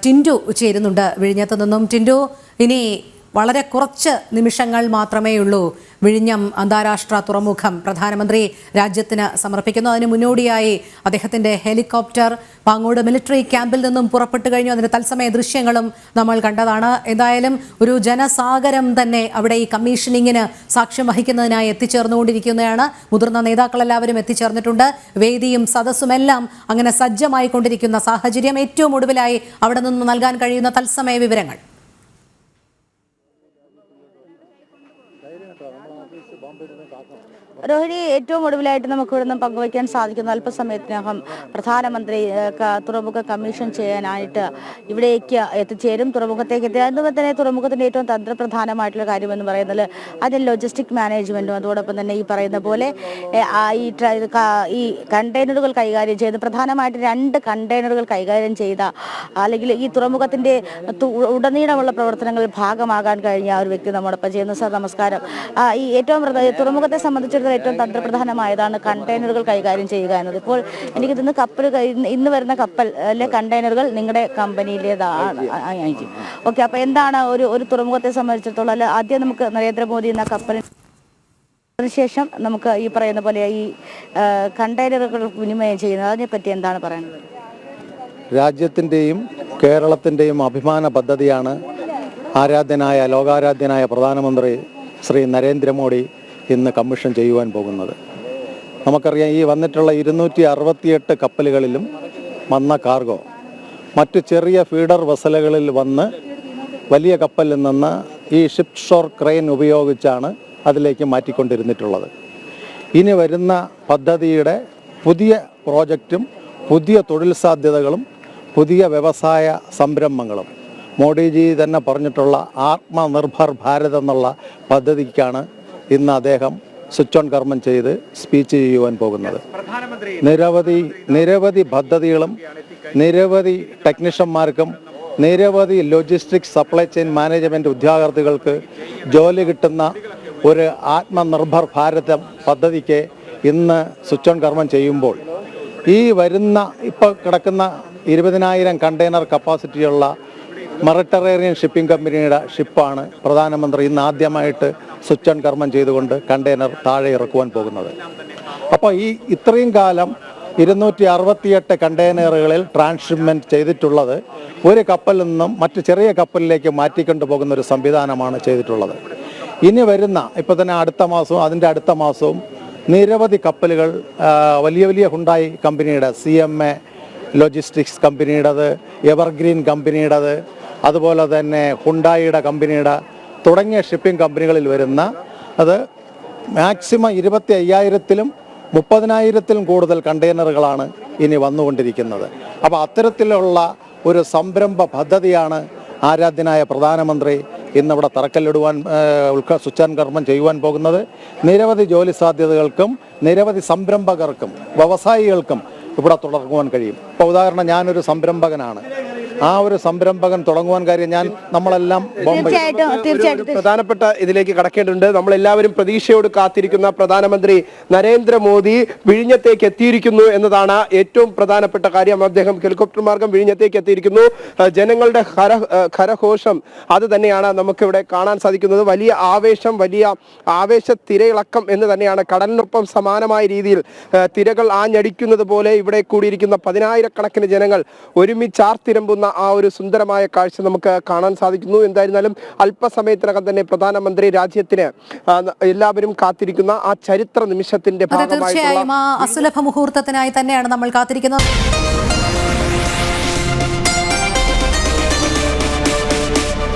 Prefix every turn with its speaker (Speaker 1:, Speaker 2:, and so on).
Speaker 1: ടിൻഡു ചേരുന്നുണ്ട് വിഴിഞ്ഞത്ത് നിന്നും. ടിൻഡു, ഇനി വളരെ കുറച്ച് നിമിഷങ്ങൾ മാത്രമേ ഉള്ളൂ വിഴിഞ്ഞം അന്താരാഷ്ട്ര തുറമുഖം പ്രധാനമന്ത്രി രാജ്യത്തിന് സമർപ്പിക്കുന്നു. അതിന് മുന്നോടിയായി അദ്ദേഹത്തിന്റെ ഹെലികോപ്റ്റർ പാങ്ങോട് മിലിറ്ററി ക്യാമ്പിൽ നിന്നും പുറപ്പെട്ടു കഴിഞ്ഞു. അതിന്റെ തത്സമയ ദൃശ്യങ്ങളും നമ്മൾ കണ്ടതാണ്. എന്തായാലും ഒരു ജനസാഗരം തന്നെ അവിടെ ഈ കമ്മീഷനിങ്ങിന് സാക്ഷ്യം വഹിക്കുന്നതിനായി എത്തിച്ചേർന്നുകൊണ്ടിരിക്കുന്നതാണ്. മുതിർന്ന നേതാക്കളെല്ലാവരും എത്തിച്ചേർന്നിട്ടുണ്ട്. വേദിയും സദസ്സുമെല്ലാം അങ്ങനെ സജ്ജമായി കൊണ്ടിരിക്കുന്ന സാഹചര്യം. ഏറ്റവും ഒടുവിലായി അവിടെ നിന്ന് നൽകാൻ കഴിയുന്ന തത്സമയ വിവരങ്ങൾ.
Speaker 2: രോഹിണി, ഏറ്റവും ഒടുവിലായിട്ട് നമുക്ക് ഇവിടുന്ന് പങ്കുവയ്ക്കാൻ സാധിക്കുന്ന അല്പസമയത്തിനകം പ്രധാനമന്ത്രി തുറമുഖ കമ്മീഷൻ ചെയ്യാനായിട്ട് ഇവിടേക്ക് എത്തിച്ചേരും. തുറമുഖത്തേക്ക് എത്തി. അതുപോലെ തന്നെ തുറമുഖത്തിന്റെ ഏറ്റവും തന്ത്രപ്രധാനമായിട്ടുള്ള കാര്യമെന്ന് പറയുന്നത് അതിൽ ലോജിസ്റ്റിക് മാനേജ്മെന്റും അതോടൊപ്പം തന്നെ ഈ പറയുന്ന പോലെ ഈ കണ്ടെയ്നറുകൾ കൈകാര്യം ചെയ്ത് പ്രധാനമായിട്ട് 2 കണ്ടെയ്നറുകൾ കൈകാര്യം ചെയ്ത അല്ലെങ്കിൽ ഈ തുറമുഖത്തിന്റെ ഉടനീളമുള്ള പ്രവർത്തനങ്ങളിൽ ഭാഗമാകാൻ കഴിഞ്ഞ ഒരു വ്യക്തി നമ്മോടൊപ്പം ചെയ്യുന്നു. സാർ നമസ്കാരം. ഈ ഏറ്റവും തുറമുഖത്തെ സംബന്ധിച്ചിടത്തോളം ഏറ്റവും തന്ത്രപ്രധാനമായതാണ് കണ്ടെയ്നറുകൾ കൈകാര്യം ചെയ്യുക എന്നത്. ഇപ്പോൾ എനിക്ക് ഇന്ന് വരുന്ന കപ്പലിലെ കണ്ടെയ്നറുകൾ നിങ്ങളുടെ കമ്പനിയിലേതാണ്. ഓക്കെ, അപ്പൊ എന്താണ് ഒരു തുറമുഖത്തെ സംബന്ധിച്ചിടത്തോളം ആദ്യം നമുക്ക് നരേന്ദ്രമോദി എന്ന കപ്പലിന് അതിനുശേഷം നമുക്ക് ഈ പറയുന്ന പോലെ ഈ കണ്ടെയ്നറുകൾ വിനിമയം ചെയ്യുന്നത്, അതിനെപ്പറ്റി എന്താണ് പറയുന്നത്?
Speaker 3: രാജ്യത്തിൻ്റെയും കേരളത്തിൻ്റെയും അഭിമാന പദ്ധതിയാണ് ലോകാരാധ്യനായ പ്രധാനമന്ത്രി ശ്രീ നരേന്ദ്രമോദി ഇന്ന് കമ്മീഷൻ ചെയ്യുവാൻ പോകുന്നത്. നമുക്കറിയാം, ഈ വന്നിട്ടുള്ള 268 കപ്പലുകളിലും വന്ന കാർഗോ മറ്റു ചെറിയ ഫീഡർ വെസലുകളിൽ വന്ന് വലിയ കപ്പലിൽ നിന്ന് ഈ ഷിപ്പ് ഷോർ ക്രെയിൻ ഉപയോഗിച്ചാണ് അതിലേക്ക് മാറ്റിക്കൊണ്ടിരുന്നിട്ടുള്ളത്. ഇനി വരുന്ന പദ്ധതിയുടെ പുതിയ പ്രോജക്റ്റും പുതിയ തൊഴിൽ സാധ്യതകളും പുതിയ വ്യവസായ സംരംഭങ്ങളും മോഡിജി തന്നെ പറഞ്ഞിട്ടുള്ള ആത്മനിർഭർ ഭാരത് എന്നുള്ള പദ്ധതിക്കാണ് ഇന്ന് അദ്ദേഹം സ്വിച്ച് ഓൺ കർമ്മം ചെയ്ത് സ്പീച്ച് ചെയ്യുവാൻ പോകുന്നത്. നിരവധി പദ്ധതികളും നിരവധി ടെക്നീഷ്യന്മാർക്കും നിരവധി ലോജിസ്റ്റിക്സ് സപ്ലൈ ചെയിൻ മാനേജ്മെൻറ്റ് ഉദ്യോഗാർത്ഥികൾക്ക് ജോലി കിട്ടുന്ന ഒരു ആത്മനിർഭർ ഭാരത് പദ്ധതിക്ക് ഇന്ന് സ്വിച്ച് ഓൺ കർമ്മം ചെയ്യുമ്പോൾ ഈ വരുന്ന ഇപ്പോൾ കിടക്കുന്ന 20,000 കണ്ടെയ്നർ കപ്പാസിറ്റിയുള്ള മെഡിറ്ററേനിയൻ ഷിപ്പിംഗ് കമ്പനിയുടെ ഷിപ്പാണ് പ്രധാനമന്ത്രി ഇന്ന് ആദ്യമായിട്ട് സ്വിച്ച് ഓൺ കർമ്മം ചെയ്തുകൊണ്ട് കണ്ടെയ്നർ താഴെ ഇറക്കുവാൻ പോകുന്നത്. അപ്പോൾ ഈ ഇത്രയും കാലം 268 കണ്ടെയ്നറുകളിൽ ട്രാൻസ്ഷിപ്മെൻറ്റ് ചെയ്തിട്ടുള്ളത് ഒരു കപ്പലിൽ നിന്നും മറ്റ് ചെറിയ കപ്പലിലേക്ക് മാറ്റിക്കൊണ്ടു പോകുന്ന ഒരു സംവിധാനമാണ് ചെയ്തിട്ടുള്ളത്. ഇനി വരുന്ന ഇപ്പോൾ തന്നെ അടുത്ത മാസവും അതിൻ്റെ അടുത്ത മാസവും നിരവധി കപ്പലുകൾ വലിയ ഹുണ്ടായി കമ്പനിയുടെ CMA ലോജിസ്റ്റിക്സ് കമ്പനിയുടേത്, എവർഗ്രീൻ കമ്പനിയുടേത്, അതുപോലെ തന്നെ ഹുണ്ടായിയുടെ കമ്പനിയുടെ തുടങ്ങിയ ഷിപ്പിംഗ് കമ്പനികളിൽ വരുന്ന അത് മാക്സിമം 25,000-ലും 30,000-ലും കൂടുതൽ കണ്ടെയ്നറുകളാണ് ഇനി വന്നുകൊണ്ടിരിക്കുന്നത്. അപ്പോൾ അത്തരത്തിലുള്ള ഒരു സംരംഭ പദ്ധതിയാണ് ആരാധ്യനായ പ്രധാനമന്ത്രി ഇന്നിവിടെ തറക്കല്ലിടുവാൻ സ്വിച്ച് ഓൺ കർമ്മം ചെയ്യുവാൻ പോകുന്നത്. നിരവധി ജോലി സാധ്യതകൾക്കും നിരവധി സംരംഭകർക്കും വ്യവസായികൾക്കും ഇവിടെ തുടങ്ങുവാൻ കഴിയും. ഇപ്പോൾ ഉദാഹരണം, ഞാനൊരു സംരംഭകനാണ്. ആ ഒരു സംരംഭകൻ തുടങ്ങുവാൻ കാര്യം നമ്മളെല്ലാം
Speaker 4: പ്രധാനപ്പെട്ട ഇതിലേക്ക് കടക്കേണ്ടതുണ്ട്. നമ്മളെല്ലാവരും പ്രതീക്ഷയോട് കാത്തിരിക്കുന്ന പ്രധാനമന്ത്രി നരേന്ദ്രമോദി വിഴിഞ്ഞത്തേക്ക് എത്തിയിരിക്കുന്നു എന്നതാണ് ഏറ്റവും പ്രധാനപ്പെട്ട കാര്യം. അദ്ദേഹം ഹെലികോപ്റ്റർ മാർഗം വിഴിഞ്ഞത്തേക്ക് എത്തിയിരിക്കുന്നു. ജനങ്ങളുടെ കരഘോഷം അത് തന്നെയാണ് നമുക്കിവിടെ കാണാൻ സാധിക്കുന്നത്. വലിയ ആവേശം, വലിയ ആവേശ തിരയിളക്കം എന്ന് തന്നെയാണ്. കടലിനൊപ്പം സമാനമായ രീതിയിൽ തിരകൾ ആഞ്ഞടിക്കുന്നത് പോലെ ഇവിടെ കൂടിയിരിക്കുന്ന 10,000-കണക്കിന് ജനങ്ങൾ ഒരുമിച്ചാർത്തിരമ്പുന്ന ആ ഒരു സുന്ദരമായ കാഴ്ച നമുക്ക് കാണാൻ സാധിക്കുന്നു. എന്തായിരുന്നാലും അല്പസമയത്തിനകം തന്നെ പ്രധാനമന്ത്രി രാജ്യത്തിന് എല്ലാവരും കാത്തിരിക്കുന്ന ആ ചരിത്ര നിമിഷത്തിന്റെ
Speaker 1: ഭാഗമായിട്ടുള്ള അസുലഭ മുഹൂർത്തത്തിനായി തന്നെയാണ് നമ്മൾ കാത്തിരിക്കുന്നത്.